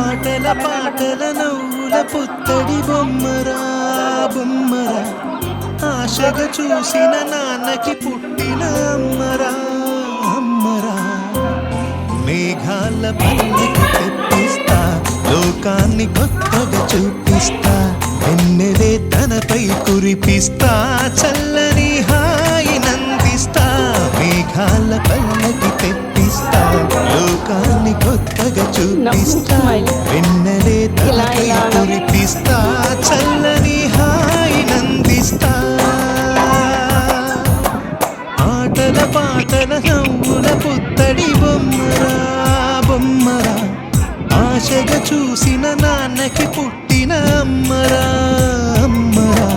ఆటల పాటల నవ్వుల పుత్తడి బొమ్మరా బొమ్మరా, ఆశగా చూసిన నాన్నకి పుట్టిన అమ్మరా అమ్మరా. మేఘాల పల్లకి తెప్పిస్తా, లోకాన్ని కొత్తగా చూపిస్తా, వెన్నెలే తనపై కురిపిస్తా, చల్లని హాయి నందిస్తా. మేఘాల పల్లకి తెప్పిస్తా, లోకాన్ని కొత్తగా చూపిస్తా, వెన్నెలే తనపై కురిపిస్తా, చల్లని హాయి నందిస్తా. ఆటల పాటల నవ్వుల పుత్తడి బొమ్మరా బొమ్మరా, ఆశగా చూసిన నాన్నకి పుట్టిన అమ్మరా అమ్మరా.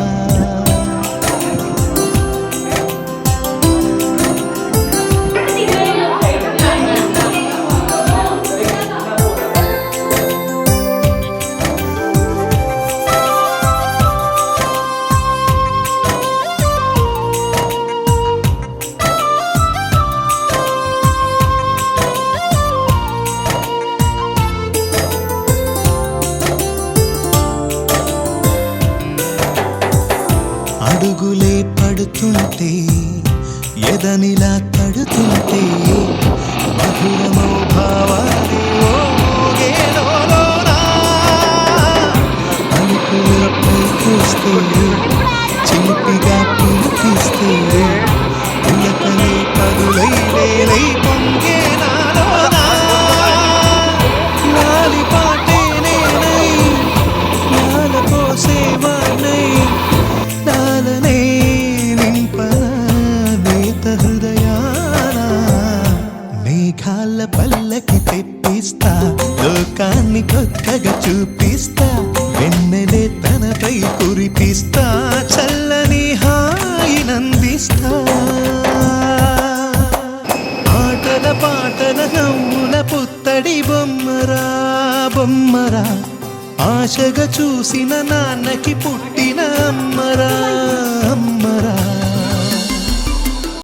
అడుగులే పడుతుంటే ఎదనిలా తడుతుంటే, మధురమో భావాలే ఓ మోగేలోనా. అలుపులే పైకొస్తే చిలిపిగా పిలిపిస్తే, ఉలకలే కదులై వేలై పొంగే నాలోనా. లాలి పాటే నేనై లాల పోసేవాణ్ణై, లాలనే నింపనా నేత హృదయాన. మేఘాల పల్లకి తెప్పిస్తా, లోకాన్ని కొత్తగా చూపిస్తా, వెన్నెలే తనపై కురిపిస్తా, చల్లని హాయి నందిస్తా. ఆటల పాటల నవ్వుల పుత్తడి బొమ్మరా బొమ్మరా, ఆశగా చూసిన నాన్నకి పుట్టిన అమ్మరా అమ్మరా.